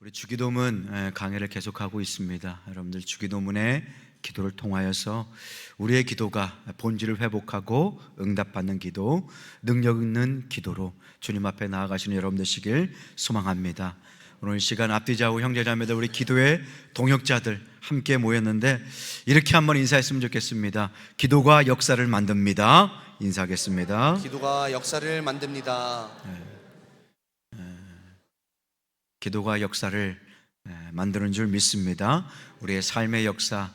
우리 주기도문 강해를 계속하고 있습니다. 여러분들 주기도문의 기도를 통하여서 우리의 기도가 본질을 회복하고 응답받는 기도, 능력 있는 기도로 주님 앞에 나아가시는 여러분 되시길 소망합니다. 오늘 이 시간 앞뒤좌우 형제자매들, 우리 기도의 동역자들 함께 모였는데 이렇게 한번 인사했으면 좋겠습니다. 기도가 역사를 만듭니다. 인사하겠습니다. 기도가 역사를 만듭니다. 기도가 역사를 만드는 줄 믿습니다. 우리의 삶의 역사,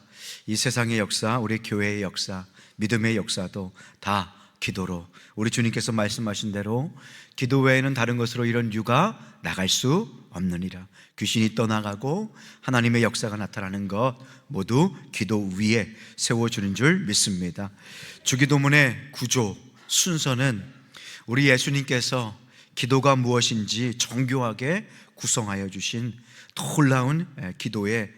이 세상의 역사, 우리 교회의 역사, 믿음의 역사도 다 기도로, 우리 주님께서 말씀하신 대로 기도 외에는 다른 것으로 이런 유가 나갈 수 없느니라. 귀신이 떠나가고 하나님의 역사가 나타나는 것 모두 기도 위에 세워주는 줄 믿습니다. 주기도문의 구조, 순서는 우리 예수님께서 기도가 무엇인지 정교하게 구성하여 주신 놀라운 기도의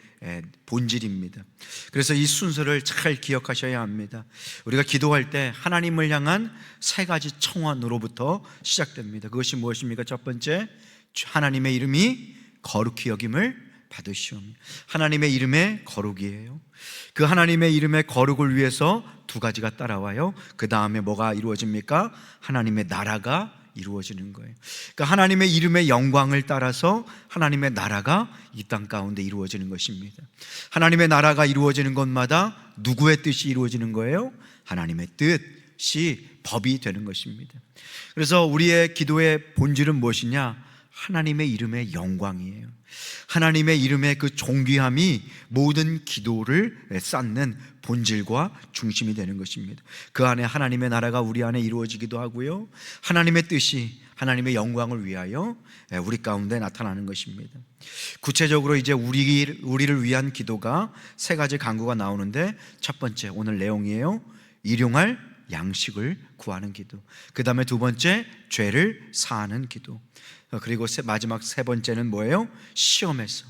본질입니다. 그래서 이 순서를 잘 기억하셔야 합니다. 우리가 기도할 때 하나님을 향한 세 가지 청원으로부터 시작됩니다. 그것이 무엇입니까? 첫 번째, 하나님의 이름이 거룩히 여김을 받으시오며. 하나님의 이름의 거룩이에요. 그 하나님의 이름의 거룩을 위해서 두 가지가 따라와요. 그 다음에 뭐가 이루어집니까? 하나님의 나라가 이루어지는 거예요. 그러니까 하나님의 이름의 영광을 따라서 하나님의 나라가 이 땅 가운데 이루어지는 것입니다. 하나님의 나라가 이루어지는 것마다 누구의 뜻이 이루어지는 거예요? 하나님의 뜻이 법이 되는 것입니다. 그래서 우리의 기도의 본질은 무엇이냐? 하나님의 이름의 영광이에요. 하나님의 이름의 그 존귀함이 모든 기도를 쌓는 본질과 중심이 되는 것입니다. 그 안에 하나님의 나라가 우리 안에 이루어지기도 하고요, 하나님의 뜻이 하나님의 영광을 위하여 우리 가운데 나타나는 것입니다. 구체적으로 이제 우리를 위한 기도가 세 가지 간구가 나오는데, 첫 번째 오늘 내용이에요. 일용할 양식을 구하는 기도. 그 다음에 두 번째, 죄를 사하는 기도. 그리고 마지막 세 번째는 뭐예요? 시험에서,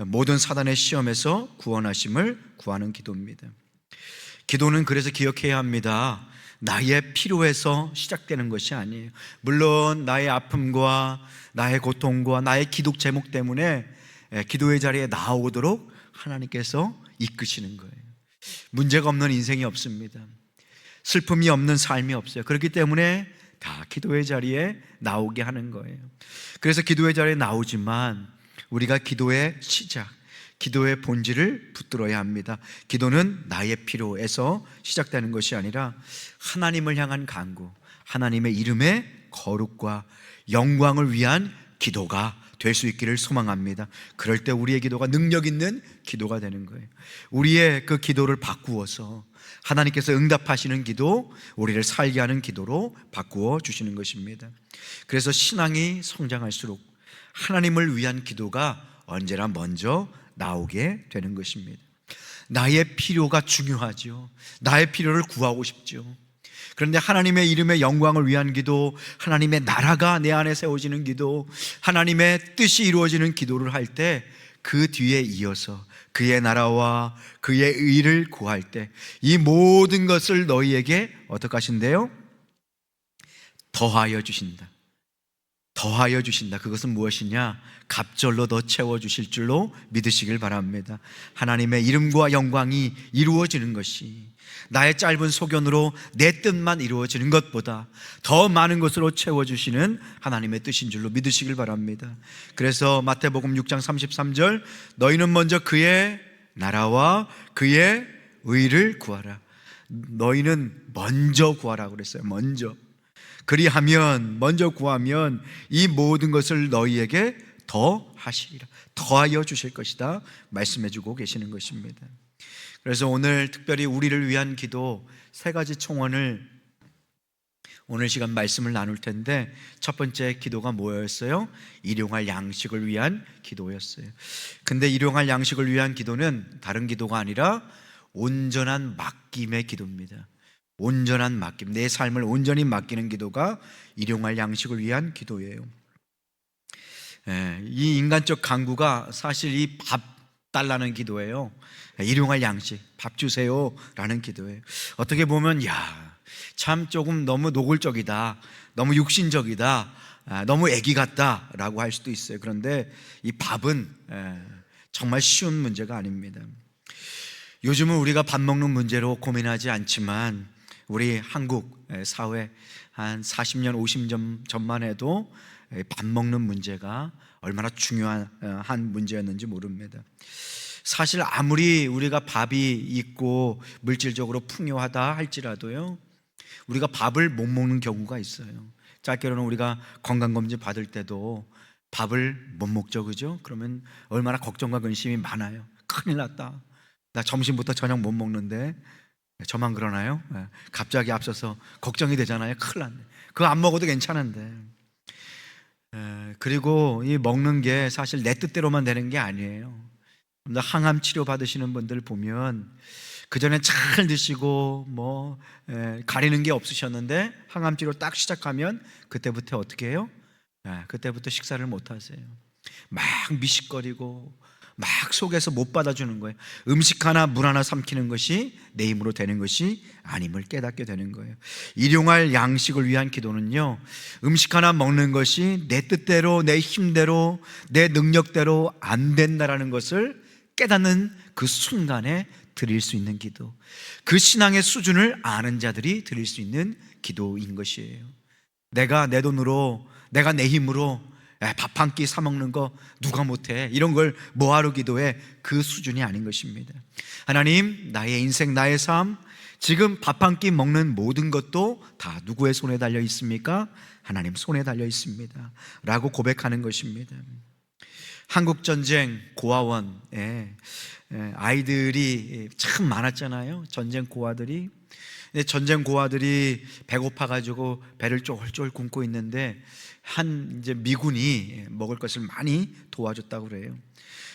모든 사단의 시험에서 구원하심을 구하는 기도입니다. 기도는 그래서 기억해야 합니다. 나의 필요에서 시작되는 것이 아니에요. 물론 나의 아픔과 나의 고통과 나의 기도 제목 때문에 기도의 자리에 나오도록 하나님께서 이끄시는 거예요. 문제가 없는 인생이 없습니다. 슬픔이 없는 삶이 없어요. 그렇기 때문에 다 기도의 자리에 나오게 하는 거예요. 그래서 기도의 자리에 나오지만 우리가 기도의 시작, 기도의 본질을 붙들어야 합니다. 기도는 나의 필요에서 시작되는 것이 아니라 하나님을 향한 간구, 하나님의 이름의 거룩과 영광을 위한 기도가 될 수 있기를 소망합니다. 그럴 때 우리의 기도가 능력 있는 기도가 되는 거예요. 우리의 그 기도를 바꾸어서 하나님께서 응답하시는 기도, 우리를 살게 하는 기도로 바꾸어 주시는 것입니다. 그래서 신앙이 성장할수록 하나님을 위한 기도가 언제나 먼저 나오게 되는 것입니다. 나의 필요가 중요하죠. 나의 필요를 구하고 싶죠. 그런데 하나님의 이름의 영광을 위한 기도, 하나님의 나라가 내 안에 세워지는 기도, 하나님의 뜻이 이루어지는 기도를 할 때 그 뒤에 이어서 그의 나라와 그의 의를 구할 때 이 모든 것을 너희에게 어떻게 하신대요? 더하여 주신다. 더하여 주신다. 그것은 무엇이냐? 갑절로 더 채워주실 줄로 믿으시길 바랍니다. 하나님의 이름과 영광이 이루어지는 것이 나의 짧은 소견으로 내 뜻만 이루어지는 것보다 더 많은 것으로 채워주시는 하나님의 뜻인 줄로 믿으시길 바랍니다. 그래서 마태복음 6장 33절, 너희는 먼저 그의 나라와 그의 의를 구하라. 너희는 먼저 구하라고 그랬어요. 그리하면, 먼저 구하면 이 모든 것을 너희에게 더 하시리라, 더하여 주실 것이다 말씀해 주고 계시는 것입니다. 그래서 오늘 특별히 우리를 위한 기도 세 가지 총원을 오늘 시간 말씀을 나눌 텐데, 첫 번째 기도가 뭐였어요? 일용할 양식을 위한 기도였어요. 근데 일용할 양식을 위한 기도는 다른 기도가 아니라 온전한 맡김의 기도입니다. 온전한 맡김, 내 삶을 온전히 맡기는 기도가 일용할 양식을 위한 기도예요. 이 인간적 간구가 사실 이 밥 달라는 기도예요. 일용할 양식, 밥 주세요 라는 기도예요. 어떻게 보면 참 조금 너무 노골적이다, 너무 육신적이다 너무 애기 같다라고 할 수도 있어요. 그런데 이 밥은 정말 쉬운 문제가 아닙니다. 요즘은 우리가 밥 먹는 문제로 고민하지 않지만 우리 한국 사회 한 40년, 50년 전만 해도 밥 먹는 문제가 얼마나 중요한 문제였는지 모릅니다. 사실 아무리 우리가 밥이 있고 물질적으로 풍요하다 할지라도요, 우리가 밥을 못 먹는 경우가 있어요. 짧게로는 우리가 건강검진 받을 때도 밥을 못 먹죠, 그죠? 그러면 얼마나 걱정과 근심이 많아요. 큰일 났다, 나 점심부터 저녁 못 먹는데. 저만 그러나요? 갑자기 앞서서 걱정이 되잖아요. 큰일 났네, 그거 안 먹어도 괜찮은데. 그리고 이 먹는 게 사실 내 뜻대로만 되는 게 아니에요. 항암 치료 받으시는 분들 보면 그전에 잘 드시고 가리는 게 없으셨는데 항암 치료 딱 시작하면 그때부터 어떻게 해요? 그때부터 식사를 못 하세요. 막 미식거리고 막 속에서 못 받아주는 거예요. 음식 하나 물 하나 삼키는 것이 내 힘으로 되는 것이 아님을 깨닫게 되는 거예요. 일용할 양식을 위한 기도는요, 음식 하나 먹는 것이 내 뜻대로, 내 힘대로, 내 능력대로 안 된다라는 것을 깨닫는 그 순간에 드릴 수 있는 기도, 그 신앙의 수준을 아는 자들이 드릴 수 있는 기도인 것이에요. 내가 내 돈으로, 내가 내 힘으로 밥 한 끼 사 먹는 거 누가 못해, 이런 걸 뭐하러 기도해? 그 수준이 아닌 것입니다. 하나님, 나의 인생, 나의 삶, 지금 밥 한 끼 먹는 모든 것도 다 누구의 손에 달려 있습니까? 하나님 손에 달려 있습니다 라고 고백하는 것입니다. 한국전쟁 고아원에 아이들이 참 많았잖아요. 전쟁 고아들이. 전쟁 고아들이 배고파가지고 배를 쫄쫄 굶고 있는데 이제 미군이 먹을 것을 많이 도와줬다고 그래요.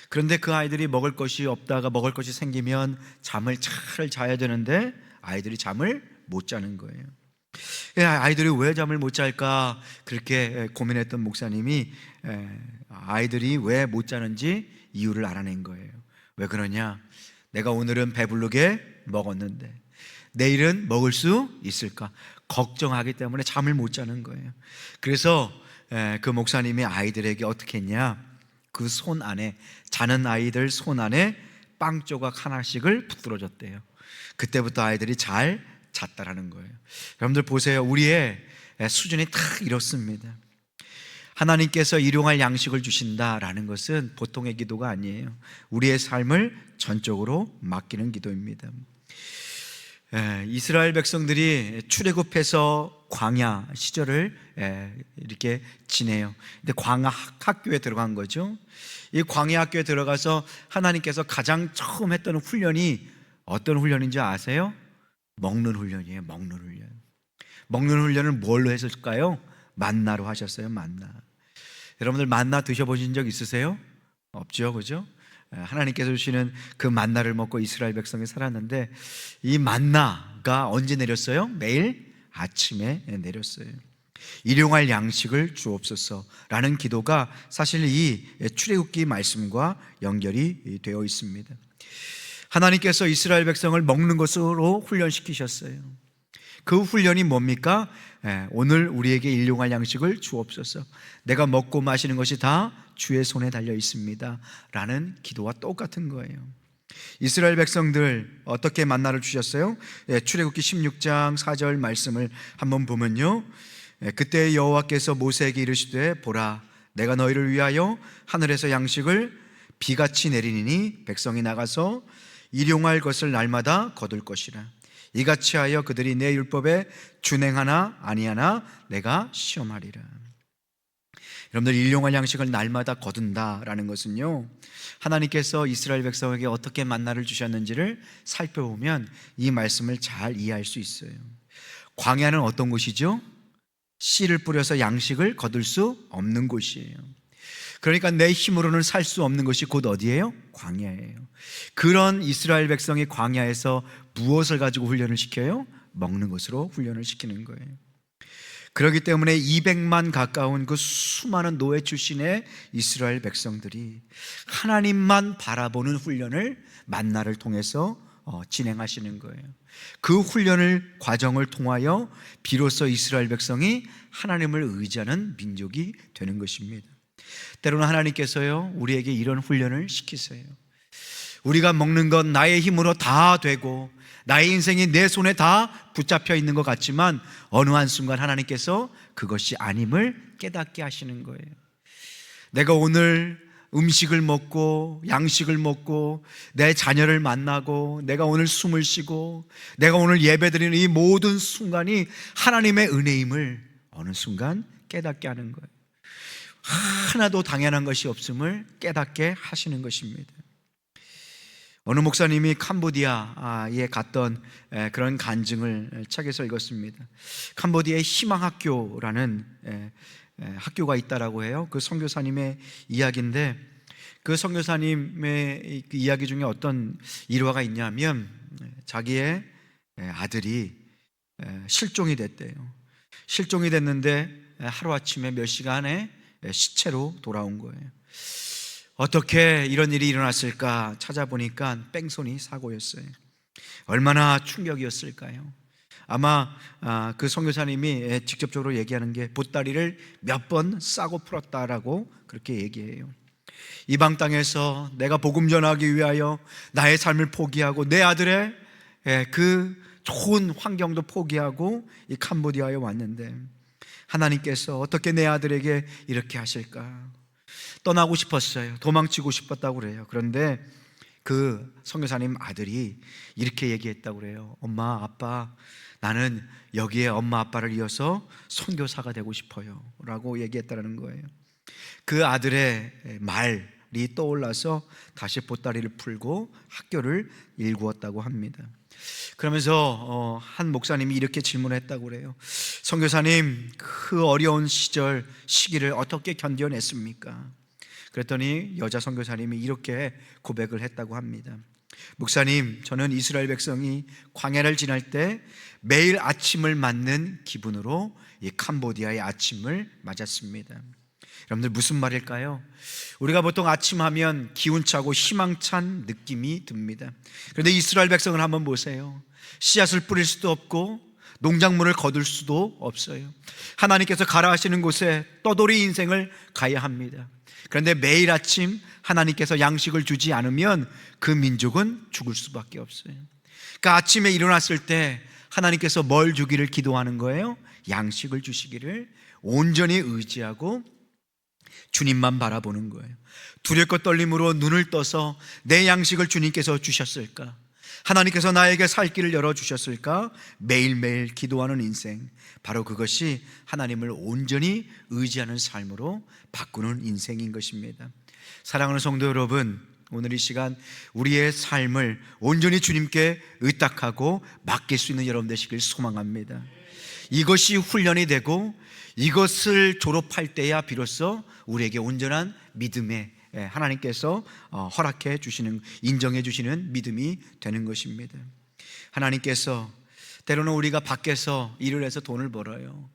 그런데 그 아이들이 먹을 것이 없다가 먹을 것이 생기면 잠을 잘 자야 되는데 아이들이 잠을 못 자는 거예요. 아이들이 왜 잠을 못 잘까 그렇게 고민했던 목사님이 아이들이 왜 못 자는지 이유를 알아낸 거예요. 왜 그러냐? 내가 오늘은 배부르게 먹었는데 내일은 먹을 수 있을까 걱정하기 때문에 잠을 못 자는 거예요. 그래서 그 목사님이 아이들에게 어떻게 했냐, 그 손 안에, 자는 아이들 손 안에 빵 조각 하나씩을 붙들어줬대요. 그때부터 아이들이 잘 잤다라는 거예요. 여러분들 보세요. 우리의 수준이 딱 이렇습니다. 하나님께서 일용할 양식을 주신다라는 것은 보통의 기도가 아니에요. 우리의 삶을 전적으로 맡기는 기도입니다. 이스라엘 백성들이 출애굽해서 광야 시절을 이렇게 지내요. 근데 광야 학교에 들어간 거죠. 이 광야 학교에 들어가서 하나님께서 가장 처음 했던 훈련이 어떤 훈련인지 아세요? 먹는 훈련이에요. 먹는 훈련. 먹는 훈련을 뭘로 했을까요? 만나로 하셨어요. 만나. 여러분들 만나 드셔보신 적 있으세요? 없죠, 그죠? 하나님께서 주시는 그 만나를 먹고 이스라엘 백성이 살았는데, 이 만나가 언제 내렸어요? 매일 아침에 내렸어요. 일용할 양식을 주옵소서라는 기도가 사실 이 출애굽기 말씀과 연결이 되어 있습니다. 하나님께서 이스라엘 백성을 먹는 것으로 훈련시키셨어요. 그 훈련이 뭡니까? 오늘 우리에게 일용할 양식을 주옵소서. 내가 먹고 마시는 것이 다 주의 손에 달려 있습니다 라는 기도와 똑같은 거예요. 이스라엘 백성들 어떻게 만나를 주셨어요? 출애굽기 16장 4절 말씀을 한번 보면요, 그때 여호와께서 모세에게 이르시되 보라, 내가 너희를 위하여 하늘에서 양식을 비같이 내리니 백성이 나가서 일용할 것을 날마다 거둘 것이라. 이같이 하여 그들이 내 율법에 준행하나 아니하나 내가 시험하리라. 여러분들, 일용할 양식을 날마다 거둔다라는 것은요, 하나님께서 이스라엘 백성에게 어떻게 만나를 주셨는지를 살펴보면 이 말씀을 잘 이해할 수 있어요. 광야는 어떤 곳이죠? 씨를 뿌려서 양식을 거둘 수 없는 곳이에요. 그러니까 내 힘으로는 살 수 없는 것이 곧 어디예요? 광야예요. 그런 이스라엘 백성이 광야에서 무엇을 가지고 훈련을 시켜요? 먹는 것으로 훈련을 시키는 거예요. 그렇기 때문에 200만 가까운 그 수많은 노예 출신의 이스라엘 백성들이 하나님만 바라보는 훈련을 만나를 통해서 진행하시는 거예요. 그 훈련을 과정을 통하여 비로소 이스라엘 백성이 하나님을 의지하는 민족이 되는 것입니다. 때로는 하나님께서요, 우리에게 이런 훈련을 시키세요. 우리가 먹는 건 나의 힘으로 다 되고 나의 인생이 내 손에 다 붙잡혀 있는 것 같지만 어느 한순간 하나님께서 그것이 아님을 깨닫게 하시는 거예요. 내가 오늘 음식을 먹고 양식을 먹고 내 자녀를 만나고 내가 오늘 숨을 쉬고 내가 오늘 예배드리는 이 모든 순간이 하나님의 은혜임을 어느 순간 깨닫게 하는 거예요. 하나도 당연한 것이 없음을 깨닫게 하시는 것입니다. 어느 목사님이 캄보디아에 갔던 그런 간증을 책에서 읽었습니다. 캄보디아의 희망학교라는 학교가 있다라고 해요. 그 선교사님의 이야기인데, 그 선교사님의 그 이야기 중에 어떤 일화가 있냐면, 자기의 아들이 실종이 됐대요. 실종이 됐는데 하루아침에 몇 시간에 시체로 돌아온 거예요. 어떻게 이런 일이 일어났을까 찾아보니까 뺑소니 사고였어요. 얼마나 충격이었을까요? 아마 그 선교사님이 직접적으로 얘기하는 게 보따리를 몇 번 싸고 풀었다라고 그렇게 얘기해요. 이방 땅에서 내가 복음 전하기 위하여 나의 삶을 포기하고 내 아들의 그 좋은 환경도 포기하고 이 캄보디아에 왔는데 하나님께서 어떻게 내 아들에게 이렇게 하실까? 떠나고 싶었어요. 도망치고 싶었다고 그래요. 그런데 그 선교사님 아들이 이렇게 얘기했다고 그래요. 엄마, 아빠, 나는 여기에 엄마 아빠를 이어서 선교사가 되고 싶어요 라고 얘기했다는 거예요. 그 아들의 말이 떠올라서 다시 보따리를 풀고 학교를 일구었다고 합니다. 그러면서 한 목사님이 이렇게 질문했다고 그래요. 선교사님, 그 어려운 시기를 어떻게 견뎌냈습니까? 그랬더니 여자 선교사님이 이렇게 고백을 했다고 합니다. 목사님, 저는 이스라엘 백성이 광야를 지날 때 매일 아침을 맞는 기분으로 이 캄보디아의 아침을 맞았습니다. 여러분들 무슨 말일까요? 우리가 보통 아침하면 기운차고 희망찬 느낌이 듭니다. 그런데 이스라엘 백성을 한번 보세요. 씨앗을 뿌릴 수도 없고 농작물을 거둘 수도 없어요. 하나님께서 가라 하시는 곳에 떠돌이 인생을 가야 합니다. 그런데 매일 아침 하나님께서 양식을 주지 않으면 그 민족은 죽을 수밖에 없어요. 그러니까 아침에 일어났을 때 하나님께서 뭘 주기를 기도하는 거예요? 양식을 주시기를 온전히 의지하고 주님만 바라보는 거예요. 두렵고 떨림으로 눈을 떠서 내 양식을 주님께서 주셨을까? 하나님께서 나에게 살 길을 열어주셨을까? 매일매일 기도하는 인생, 바로 그것이 하나님을 온전히 의지하는 삶으로 바꾸는 인생인 것입니다. 사랑하는 성도 여러분, 오늘 이 시간 우리의 삶을 온전히 주님께 의탁하고 맡길 수 있는 여러분 되시길 소망합니다. 이것이 훈련이 되고 이것을 졸업할 때야 비로소 우리에게 온전한 믿음의 하나님께서 허락해 주시는, 인정해 주시는 믿음이 되는 것입니다. 하나님께서 때로는 우리가 밖에서 일을 해서 돈을 벌어요.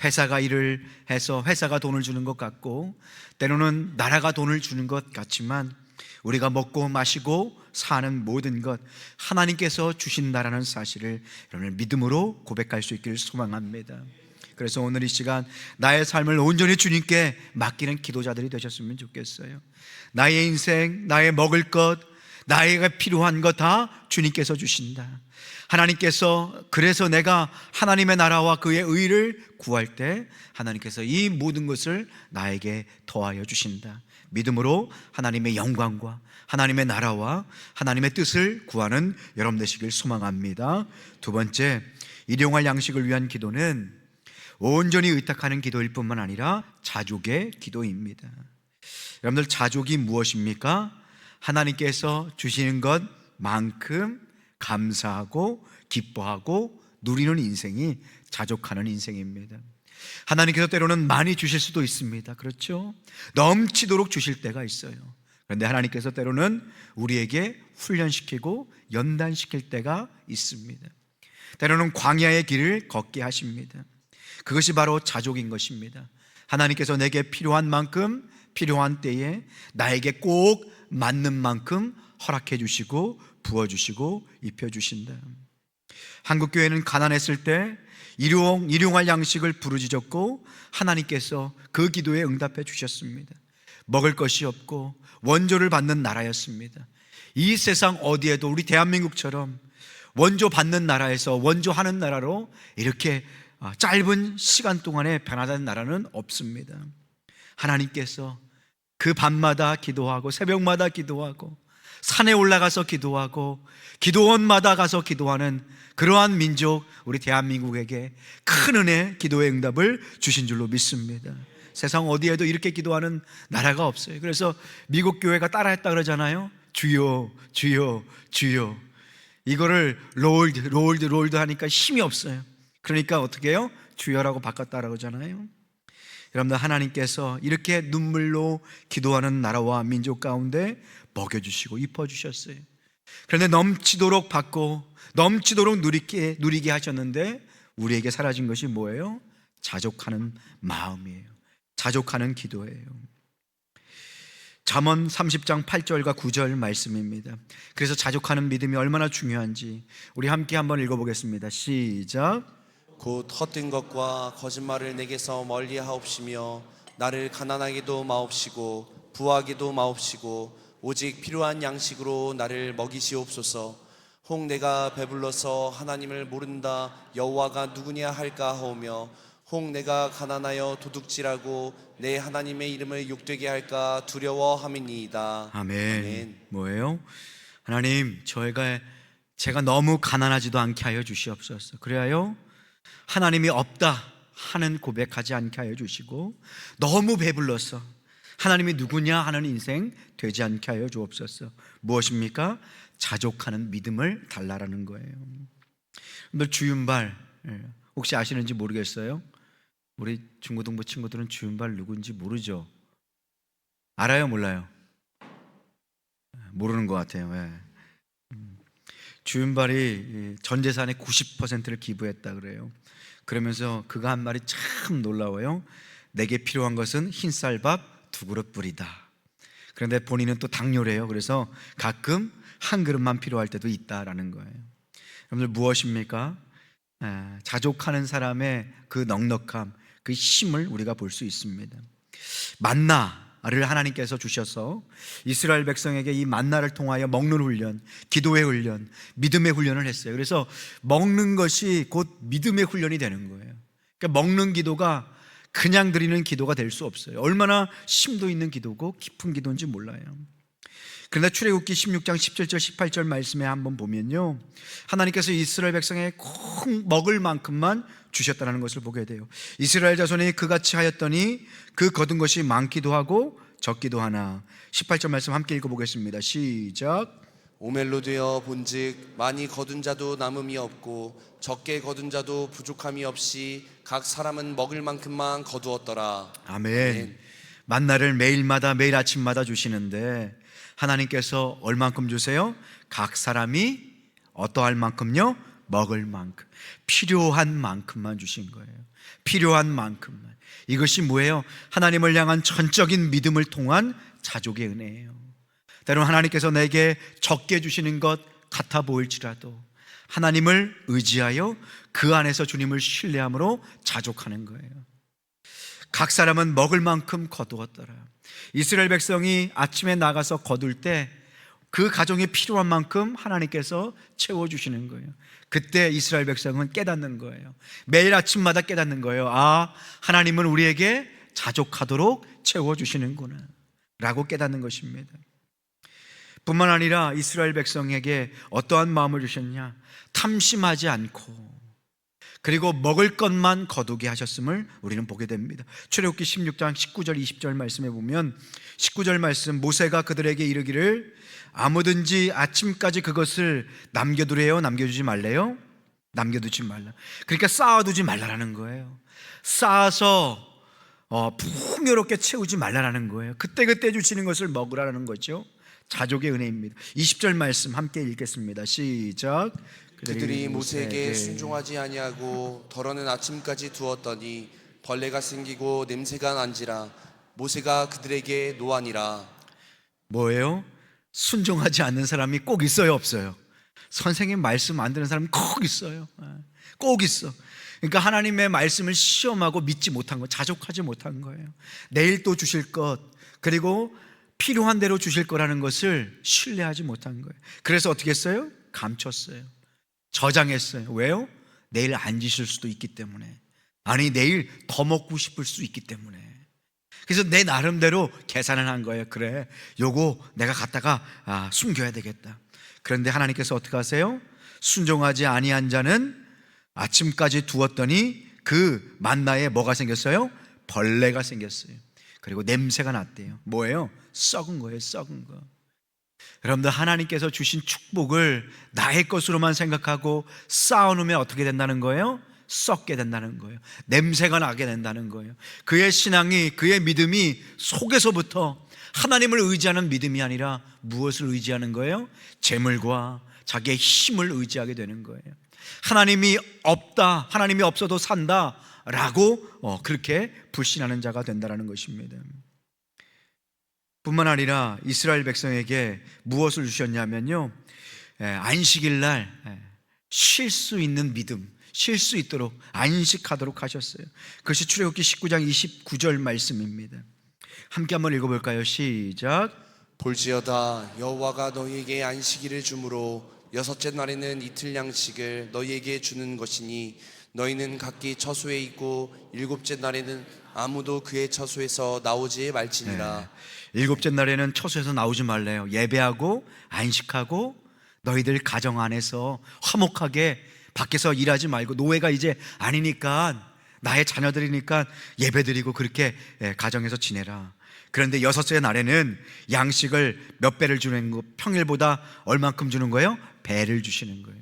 회사가 일을 해서 회사가 돈을 주는 것 같고 때로는 나라가 돈을 주는 것 같지만 우리가 먹고 마시고 사는 모든 것 하나님께서 주신다라는 사실을 여러분 믿음으로 고백할 수 있기를 소망합니다. 그래서 오늘 이 시간 나의 삶을 온전히 주님께 맡기는 기도자들이 되셨으면 좋겠어요. 나의 인생, 나의 먹을 것, 나에게 필요한 것 다 주님께서 주신다. 하나님께서 그래서 내가 하나님의 나라와 그의 의를 구할 때 하나님께서 이 모든 것을 나에게 더하여 주신다. 믿음으로 하나님의 영광과 하나님의 나라와 하나님의 뜻을 구하는 여러분 되시길 소망합니다. 두 번째, 일용할 양식을 위한 기도는 온전히 의탁하는 기도일 뿐만 아니라 자족의 기도입니다. 여러분들, 자족이 무엇입니까? 하나님께서 주시는 것만큼 감사하고 기뻐하고 누리는 인생이 자족하는 인생입니다. 하나님께서 때로는 많이 주실 수도 있습니다. 그렇죠? 넘치도록 주실 때가 있어요. 그런데 하나님께서 때로는 우리에게 훈련시키고 연단시킬 때가 있습니다. 때로는 광야의 길을 걷게 하십니다. 그것이 바로 자족인 것입니다. 하나님께서 내게 필요한 만큼 필요한 때에 나에게 꼭 맞는 만큼 허락해 주시고 부어주시고 입혀주신다. 한국교회는 가난했을 때 일용할 양식을 부르짖었고 하나님께서 그 기도에 응답해 주셨습니다. 먹을 것이 없고 원조를 받는 나라였습니다. 이 세상 어디에도 우리 대한민국처럼 원조 받는 나라에서 원조하는 나라로 이렇게 짧은 시간 동안에 변화된 나라는 없습니다. 하나님께서 그 밤마다 기도하고 새벽마다 기도하고 산에 올라가서 기도하고 기도원마다 가서 기도하는 그러한 민족 우리 대한민국에게 큰 은혜 기도의 응답을 주신 줄로 믿습니다. 세상 어디에도 이렇게 기도하는 나라가 없어요. 그래서 미국 교회가 따라했다 그러잖아요. 주여 주여 주여. 이거를 롤드 하니까 힘이 없어요. 그러니까 어떻게 해요? 주여라고 바꿨다라고 하잖아요. 여러분들, 하나님께서 이렇게 눈물로 기도하는 나라와 민족 가운데 먹여주시고 입혀주셨어요. 그런데 넘치도록 받고 넘치도록 누리게 하셨는데 우리에게 사라진 것이 뭐예요? 자족하는 마음이에요. 자족하는 기도예요. 잠언 30장 8절과 9절 말씀입니다. 그래서 자족하는 믿음이 얼마나 중요한지 우리 함께 한번 읽어보겠습니다. 시작. 곧 헛된 것과 거짓말을 내게서 멀리하옵시며 나를 가난하게도 마옵시고 부하게도 마옵시고 오직 필요한 양식으로 나를 먹이시옵소서. 혹 내가 배불러서 하나님을 모른다 여호와가 누구냐 할까 하오며 혹 내가 가난하여 도둑질하고 내 하나님의 이름을 욕되게 할까 두려워함이니이다. 아멘. 뭐예요? 하나님, 제가 너무 가난하지도 않게 하여 주시옵소서. 그래야요 하나님이 없다 하는 고백하지 않게 하여 주시고, 너무 배불러서 하나님이 누구냐 하는 인생 되지 않게 하여 주옵소서. 무엇입니까? 자족하는 믿음을 달라라는 거예요. 오늘 주윤발 혹시 아시는지 모르겠어요. 우리 중고등부 친구들은 주윤발 누군지 모르죠? 알아요? 몰라요? 모르는 것 같아요. 주윤발이 전 재산의 90%를 기부했다 그래요. 그러면서 그가 한 말이 참 놀라워요. 내게 필요한 것은 흰쌀밥 2그릇뿐이다. 그런데 본인은 또 당뇨래요. 그래서 가끔 한 그릇만 필요할 때도 있다라는 거예요. 여러분들, 무엇입니까? 자족하는 사람의 그 넉넉함, 그 힘을 우리가 볼 수 있습니다. 만나를 하나님께서 주셔서 이스라엘 백성에게 이 만나를 통하여 먹는 훈련, 기도의 훈련, 믿음의 훈련을 했어요. 그래서 먹는 것이 곧 믿음의 훈련이 되는 거예요. 그러니까 먹는 기도가 그냥 드리는 기도가 될 수 없어요. 얼마나 심도 있는 기도고 깊은 기도인지 몰라요. 그런데 출애굽기 16장 17절 18절 말씀에 한번 보면요, 하나님께서 이스라엘 백성에게 꼭 먹을 만큼만 주셨다는 것을 보게 돼요. 이스라엘 자손이 그같이 하였더니 그 거둔 것이 많기도 하고 적기도 하나. 18절 말씀 함께 읽어보겠습니다. 시작. 오멜로 되어 본즉 많이 거둔 자도 남음이 없고 적게 거둔 자도 부족함이 없이 각 사람은 먹을 만큼만 거두었더라. 아멘. 만나를 매일마다 매일 아침마다 주시는데 하나님께서 얼만큼 주세요? 각 사람이 어떠할 만큼요? 먹을 만큼, 필요한 만큼만 주신 거예요. 필요한 만큼만. 이것이 뭐예요? 하나님을 향한 전적인 믿음을 통한 자족의 은혜예요. 때로는 하나님께서 내게 적게 주시는 것 같아 보일지라도 하나님을 의지하여 그 안에서 주님을 신뢰함으로 자족하는 거예요. 각 사람은 먹을 만큼 거두었더라. 이스라엘 백성이 아침에 나가서 거둘 때 그 가정에 필요한 만큼 하나님께서 채워주시는 거예요. 그때 이스라엘 백성은 깨닫는 거예요. 매일 아침마다 깨닫는 거예요. 아, 하나님은 우리에게 자족하도록 채워주시는구나 라고 깨닫는 것입니다. 뿐만 아니라 이스라엘 백성에게 어떠한 마음을 주셨냐? 탐심하지 않고 그리고 먹을 것만 거두게 하셨음을 우리는 보게 됩니다. 출애굽기 16장 19절 20절 말씀에 보면 19절 말씀, 모세가 그들에게 이르기를 아무든지 아침까지 그것을 남겨두래요? 남겨두지 말래요? 남겨두지 말라. 그러니까 쌓아두지 말라라는 거예요. 쌓아서 풍요롭게 채우지 말라라는 거예요. 그때그때 주시는 것을 먹으라는 거죠. 자족의 은혜입니다. 20절 말씀 함께 읽겠습니다. 시작. 그들이 모세에게 순종하지 아니하고 덜어는 아침까지 두었더니 벌레가 생기고 냄새가 난지라 모세가 그들에게 노하니라. 뭐예요? 순종하지 않는 사람이 꼭 있어요, 없어요? 선생님 말씀 안 듣는 사람이 꼭 있어요. 꼭 있어. 그러니까 하나님의 말씀을 시험하고 믿지 못한 거, 자족하지 못한 거예요. 내일 또 주실 것, 그리고 필요한 대로 주실 거라는 것을 신뢰하지 못한 거예요. 그래서 어떻게 했어요? 감췄어요. 저장했어요. 왜요? 내일 안 주실 수도 있기 때문에. 아니, 내일 더 먹고 싶을 수 있기 때문에. 그래서 내 나름대로 계산을 한 거예요. 그래, 요거 내가 갖다가 숨겨야 되겠다. 그런데 하나님께서 어떻게 하세요? 순종하지 아니한 자는 아침까지 두었더니 그 만나에 뭐가 생겼어요? 벌레가 생겼어요. 그리고 냄새가 났대요. 뭐예요? 썩은 거예요, 썩은 거. 여러분들, 하나님께서 주신 축복을 나의 것으로만 생각하고 쌓아놓으면 어떻게 된다는 거예요? 썩게 된다는 거예요. 냄새가 나게 된다는 거예요. 그의 신앙이, 그의 믿음이 속에서부터 하나님을 의지하는 믿음이 아니라 무엇을 의지하는 거예요? 재물과 자기의 힘을 의지하게 되는 거예요. 하나님이 없다, 하나님이 없어도 산다 라고 그렇게 불신하는 자가 된다는 것입니다. 뿐만 아니라 이스라엘 백성에게 무엇을 주셨냐면요, 안식일 날 쉴 수 있는 믿음, 쉴 수 있도록 안식하도록 하셨어요. 그것이 출애굽기 19장 29절 말씀입니다. 함께 한번 읽어볼까요? 시작. 볼지어다 여호와가 너희에게 안식일을 주므로 여섯째 날에는 이틀 양식을 너희에게 주는 것이니 너희는 각기 처소에 있고 일곱째 날에는 아무도 그의 처소에서 나오지 말지니라. 일곱째 날에는 처소에서 나오지 말래요. 예배하고 안식하고 너희들 가정 안에서 화목하게 밖에서 일하지 말고, 노예가 이제 아니니까 나의 자녀들이니까 예배드리고 그렇게 가정에서 지내라. 그런데 여섯째 날에는 양식을 몇 배를 주는 거, 평일보다 얼만큼 주는 거예요? 배를 주시는 거예요.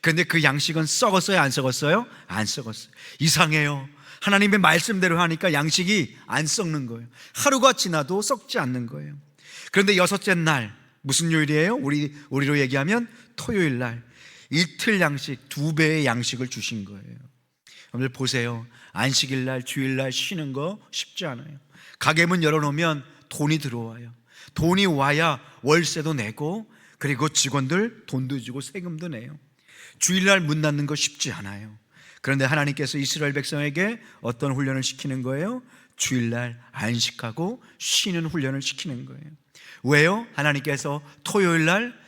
그런데 그 양식은 썩었어요, 안 썩었어요? 안 썩었어요. 이상해요. 하나님의 말씀대로 하니까 양식이 안 썩는 거예요. 하루가 지나도 썩지 않는 거예요. 그런데 여섯째 날, 무슨 요일이에요? 우리로 얘기하면 토요일 날 이틀 양식, 2배의 양식을 주신 거예요. 여러분들 보세요. 안식일 날, 주일 날 쉬는 거 쉽지 않아요. 가게 문 열어놓으면 돈이 들어와요. 돈이 와야 월세도 내고, 그리고 직원들 돈도 주고 세금도 내요. 주일날 문 닫는 거 쉽지 않아요. 그런데 하나님께서 이스라엘 백성에게 어떤 훈련을 시키는 거예요? 주일날 안식하고 쉬는 훈련을 시키는 거예요. 왜요? 하나님께서 토요일날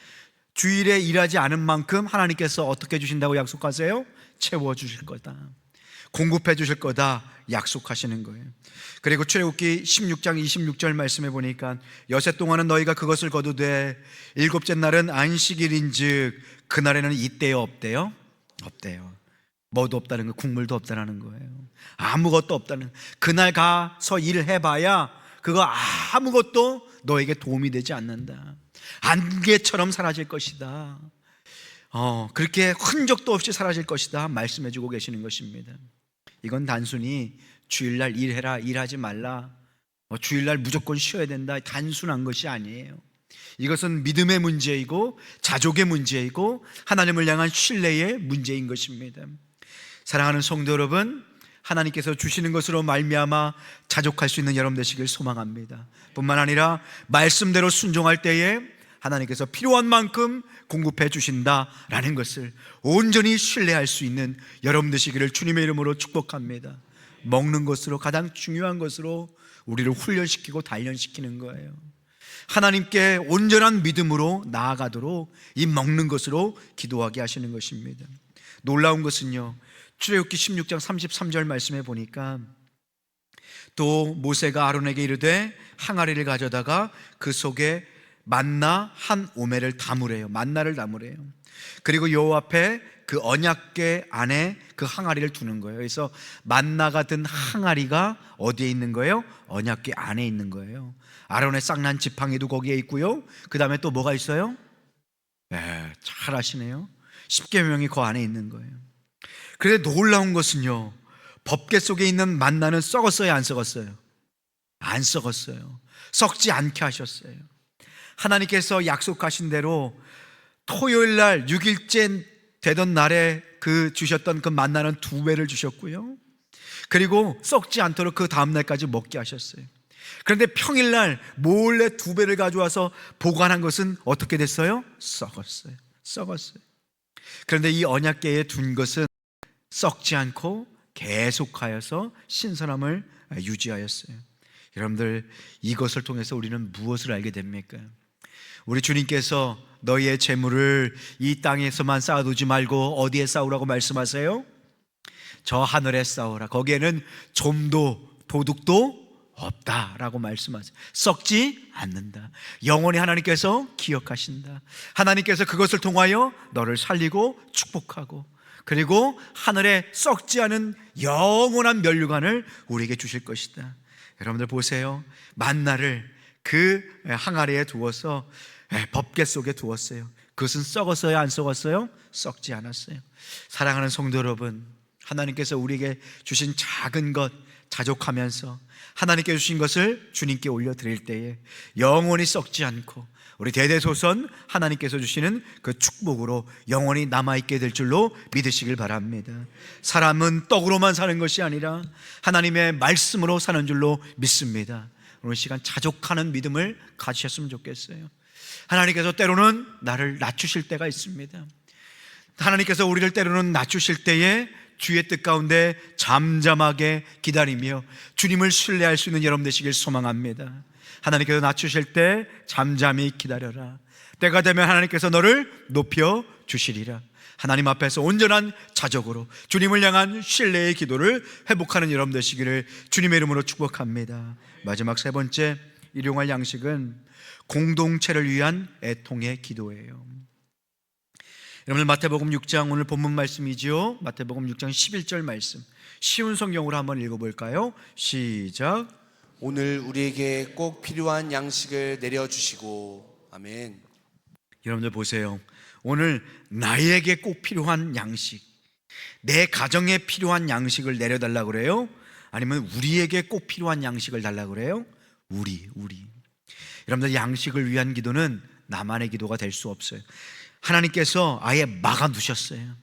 주일에 일하지 않은 만큼 하나님께서 어떻게 주신다고 약속하세요? 채워주실 거다, 공급해 주실 거다 약속하시는 거예요. 그리고 출애굽기 16장 26절 말씀해 보니까 여세 동안은 너희가 그것을 거두되 일곱째 날은 안식일인즉 그날에는 이때요 없대요? 없대요. 뭐도 없다는 거, 국물도 없다는 거예요. 아무것도 없다는, 그날 가서 일을 해봐야 그거 아무것도 너에게 도움이 되지 않는다. 안개처럼 사라질 것이다. 그렇게 흔적도 없이 사라질 것이다 말씀해 주고 계시는 것입니다. 이건 단순히 주일날 일해라, 일하지 말라, 주일날 무조건 쉬어야 된다, 단순한 것이 아니에요. 이것은 믿음의 문제이고 자족의 문제이고 하나님을 향한 신뢰의 문제인 것입니다. 사랑하는 성도 여러분, 하나님께서 주시는 것으로 말미암아 자족할 수 있는 여러분 되시길 소망합니다. 뿐만 아니라 말씀대로 순종할 때에 하나님께서 필요한 만큼 공급해 주신다라는 것을 온전히 신뢰할 수 있는 여러분 되시기를 주님의 이름으로 축복합니다. 먹는 것으로, 가장 중요한 것으로 우리를 훈련시키고 단련시키는 거예요. 하나님께 온전한 믿음으로 나아가도록 이 먹는 것으로 기도하게 하시는 것입니다. 놀라운 것은요, 출애굽기 16장 33절 말씀해 보니까 또 모세가 아론에게 이르되 항아리를 가져다가 그 속에 만나 한 오매를 담으래요. 만나를 담으래요. 그리고 여호와 앞에 그 언약궤 안에 그 항아리를 두는 거예요. 그래서 만나가 든 항아리가 어디에 있는 거예요? 언약궤 안에 있는 거예요. 아론의 쌍난 지팡이도 거기에 있고요. 그 다음에 또 뭐가 있어요? 잘 아시네요. 십계명이 그 안에 있는 거예요. 그런데 놀라운 것은요, 법궤 속에 있는 만나는 썩었어요, 안 썩었어요? 안 썩었어요. 썩지 않게 하셨어요. 하나님께서 약속하신 대로 토요일 날 6일째 되던 날에 그 주셨던 그 만나는 2배를 주셨고요, 그리고 썩지 않도록 그 다음날까지 먹게 하셨어요. 그런데 평일날 몰래 2배를 가져와서 보관한 것은 어떻게 됐어요? 썩었어요. 그런데 이 언약궤에 둔 것은 썩지 않고 계속하여서 신선함을 유지하였어요. 여러분들, 이것을 통해서 우리는 무엇을 알게 됩니까? 우리 주님께서 너희의 재물을 이 땅에서만 쌓아두지 말고 어디에 쌓으라고 말씀하세요? 저 하늘에 쌓으라. 거기에는 좀도 도둑도 없다라고 말씀하세요. 썩지 않는다. 영원히 하나님께서 기억하신다. 하나님께서 그것을 통하여 너를 살리고 축복하고, 그리고 하늘에 썩지 않은 영원한 면류관을 우리에게 주실 것이다. 여러분들 보세요. 만나를 그 항아리에 두어서 법궤 속에 두었어요. 그것은 썩었어요? 안 썩었어요? 썩지 않았어요. 사랑하는 성도 여러분, 하나님께서 우리에게 주신 작은 것 자족하면서 하나님께 주신 것을 주님께 올려드릴 때에 영원히 썩지 않고 우리 대대손손 하나님께서 주시는 그 축복으로 영원히 남아있게 될 줄로 믿으시길 바랍니다. 사람은 떡으로만 사는 것이 아니라 하나님의 말씀으로 사는 줄로 믿습니다. 오늘 시간 자족하는 믿음을 가지셨으면 좋겠어요. 하나님께서 때로는 나를 낮추실 때가 있습니다. 하나님께서 우리를 때로는 낮추실 때에 주의 뜻 가운데 잠잠하게 기다리며 주님을 신뢰할 수 있는 여러분 되시길 소망합니다. 하나님께서 낮추실 때 잠잠히 기다려라. 때가 되면 하나님께서 너를 높여 주시리라. 하나님 앞에서 온전한 자족으로 주님을 향한 신뢰의 기도를 회복하는 여러분 되시기를 주님의 이름으로 축복합니다. 마지막 3번째 일용할 양식은 공동체를 위한 애통의 기도예요. 여러분, 마태복음 6장 오늘 본문 말씀이지요. 마태복음 6장 11절 말씀, 쉬운 성경으로 한번 읽어볼까요? 시작. 오늘 우리에게 꼭 필요한 양식을 내려주시고. 아멘. 여러분들 보세요. 오늘 나에게 꼭 필요한 양식, 내 가정에 필요한 양식을 내려달라고 그래요? 아니면 우리에게 꼭 필요한 양식을 달라고 그래요? 우리. 여러분들, 양식을 위한 기도는 나만의 기도가 될 수 없어요. 하나님께서 아예 막아두셨어요.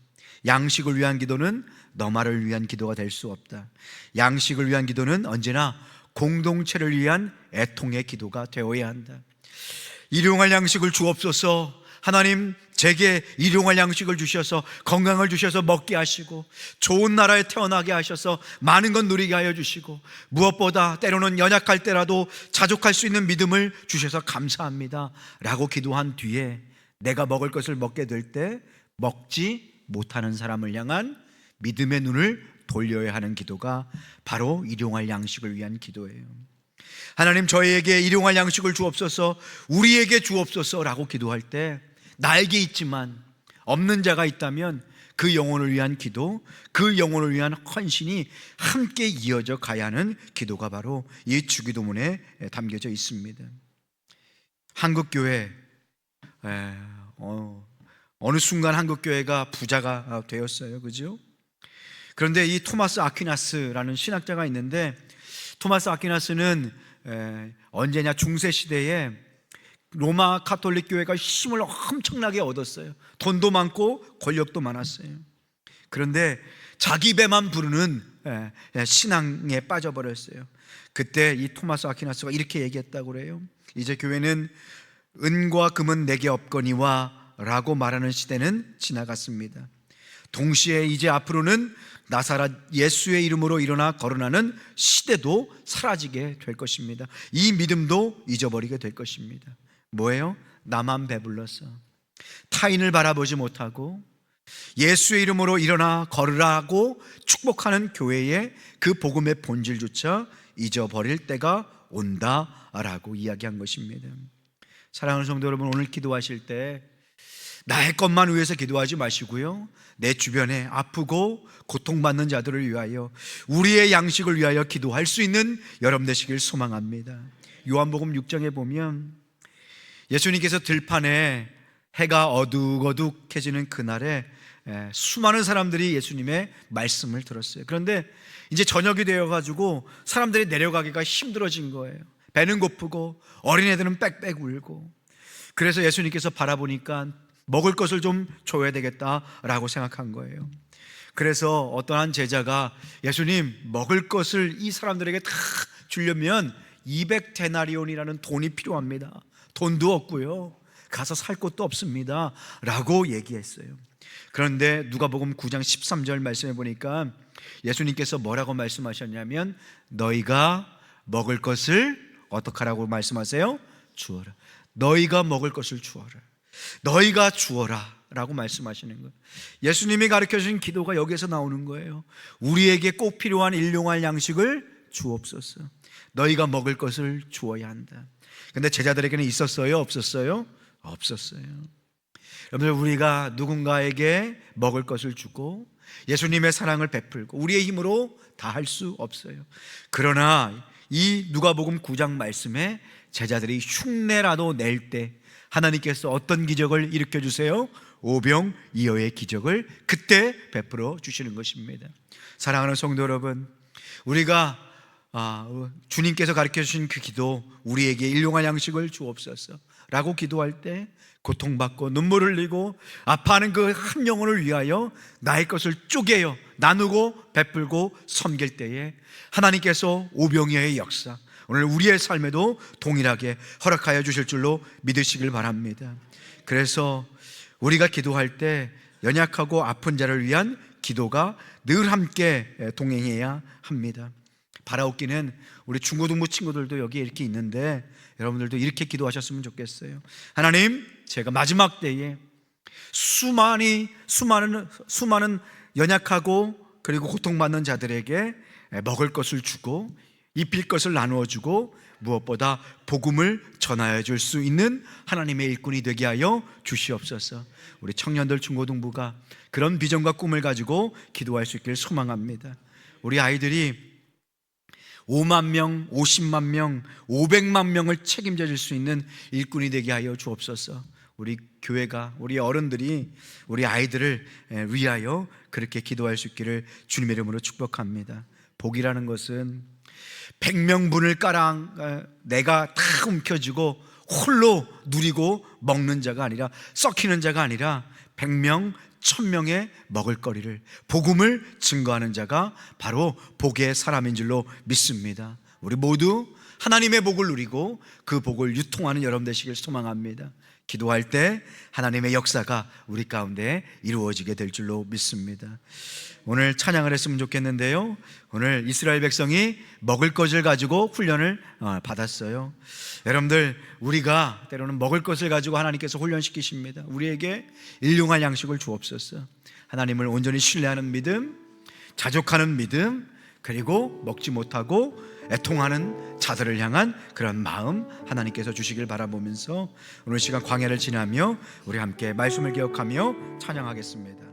양식을 위한 기도는 너만을 위한 기도가 될 수 없다. 양식을 위한 기도는 언제나 공동체를 위한 애통의 기도가 되어야 한다. 일용할 양식을 주옵소서. 하나님, 제게 일용할 양식을 주셔서 건강을 주셔서 먹게 하시고 좋은 나라에 태어나게 하셔서 많은 것 누리게 하여 주시고 무엇보다 때로는 연약할 때라도 자족할 수 있는 믿음을 주셔서 감사합니다 라고 기도한 뒤에 내가 먹을 것을 먹게 될 때 먹지 못하는 사람을 향한 믿음의 눈을 돌려야 하는 기도가 바로 일용할 양식을 위한 기도예요. 하나님, 저희에게 일용할 양식을 주옵소서, 우리에게 주옵소서 라고 기도할 때 나에게 있지만 없는 자가 있다면 그 영혼을 위한 기도, 그 영혼을 위한 헌신이 함께 이어져 가야 하는 기도가 바로 이 주기도문에 담겨져 있습니다. 한국교회, 어느 순간 한국교회가 부자가 되었어요. 그죠? 그런데 이 토마스 아퀴나스라는 신학자가 있는데, 토마스 아퀴나스는 언제냐, 중세시대에 로마 가톨릭 교회가 힘을 엄청나게 얻었어요. 돈도 많고 권력도 많았어요. 그런데 자기 배만 부르는 신앙에 빠져버렸어요. 그때 이 토마스 아퀴나스가 이렇게 얘기했다고 그래요. 이제 교회는 은과 금은 내게 없거니와 라고 말하는 시대는 지나갔습니다. 동시에 이제 앞으로는 나사렛 예수의 이름으로 일어나 거론하는 시대도 사라지게 될 것입니다. 이 믿음도 잊어버리게 될 것입니다. 뭐예요? 나만 배불러서 타인을 바라보지 못하고 예수의 이름으로 일어나 걸으라고 축복하는 교회의 그 복음의 본질조차 잊어버릴 때가 온다라고 이야기한 것입니다. 사랑하는 성도 여러분, 오늘 기도하실 때 나의 것만 위해서 기도하지 마시고요, 내 주변에 아프고 고통받는 자들을 위하여, 우리의 양식을 위하여 기도할 수 있는 여러분 되시길 소망합니다. 요한복음 6장에 보면 예수님께서 들판에 해가 어둑어둑해지는 그날에 수많은 사람들이 예수님의 말씀을 들었어요. 그런데 이제 저녁이 되어가지고 사람들이 내려가기가 힘들어진 거예요. 배는 고프고 어린애들은 빽빽 울고. 그래서 예수님께서 바라보니까 먹을 것을 좀 줘야 되겠다라고 생각한 거예요. 그래서 어떠한 제자가 예수님, 먹을 것을 이 사람들에게 다 주려면 200데나리온이라는 돈이 필요합니다. 돈도 없고요, 가서 살 곳도 없습니다 라고 얘기했어요. 그런데 누가복음 9장 13절 말씀해 보니까 예수님께서 뭐라고 말씀하셨냐면, 너희가 먹을 것을 어떻게 하라고 말씀하세요? 주어라. 너희가 먹을 것을 주어라. 너희가 주어라 라고 말씀하시는 거예요. 예수님이 가르쳐주신 기도가 여기에서 나오는 거예요. 우리에게 꼭 필요한 일용할 양식을 주옵소서. 너희가 먹을 것을 주어야 한다. 근데 제자들에게는 있었어요? 없었어요? 없었어요. 여러분들, 우리가 누군가에게 먹을 것을 주고 예수님의 사랑을 베풀고 우리의 힘으로 다 할 수 없어요. 그러나 이 누가복음 9장 말씀에 제자들이 흉내라도 낼 때 하나님께서 어떤 기적을 일으켜 주세요? 오병이어의 기적을 그때 베풀어 주시는 것입니다. 사랑하는 성도 여러분, 우리가 주님께서 가르쳐 주신 그 기도, 우리에게 일용할 양식을 주옵소서 라고 기도할 때, 고통받고 눈물을 흘리고 아파하는 그 한 영혼을 위하여 나의 것을 쪼개어 나누고 베풀고 섬길 때에 하나님께서 오병이어의 역사, 오늘 우리의 삶에도 동일하게 허락하여 주실 줄로 믿으시길 바랍니다. 그래서 우리가 기도할 때 연약하고 아픈 자를 위한 기도가 늘 함께 동행해야 합니다. 바라옵기는 우리 중고등부 친구들도 여기 이렇게 있는데, 여러분들도 이렇게 기도하셨으면 좋겠어요. 하나님, 제가 마지막 때에 수많은 연약하고 그리고 고통받는 자들에게 먹을 것을 주고 입힐 것을 나누어 주고 무엇보다 복음을 전하여 줄 수 있는 하나님의 일꾼이 되게 하여 주시옵소서. 우리 청년들 중고등부가 그런 비전과 꿈을 가지고 기도할 수 있기를 소망합니다. 우리 아이들이 5만 명, 50만 명, 500만 명을 책임져 줄 수 있는 일꾼이 되게 하여 주옵소서. 우리 교회가, 우리 어른들이 우리 아이들을 위하여 그렇게 기도할 수 있기를 주님의 이름으로 축복합니다. 복이라는 것은 100명분을 까랑 내가 다 움켜쥐고 홀로 누리고 먹는 자가 아니라, 썩히는 자가 아니라 100명, 1000명의 먹을거리를, 복음을 증거하는 자가 바로 복의 사람인 줄로 믿습니다. 우리 모두 하나님의 복을 누리고 그 복을 유통하는 여러분 되시길 소망합니다. 기도할 때 하나님의 역사가 우리 가운데 이루어지게 될 줄로 믿습니다. 오늘 찬양을 했으면 좋겠는데요, 오늘 이스라엘 백성이 먹을 것을 가지고 훈련을 받았어요. 여러분들, 우리가 때로는 먹을 것을 가지고 하나님께서 훈련시키십니다. 우리에게 일용할 양식을 주옵소서. 하나님을 온전히 신뢰하는 믿음, 자족하는 믿음, 그리고 먹지 못하고 애통하는 자들을 향한 그런 마음 하나님께서 주시길 바라보면서 오늘 시간 광야를 지나며 우리 함께 말씀을 기억하며 찬양하겠습니다.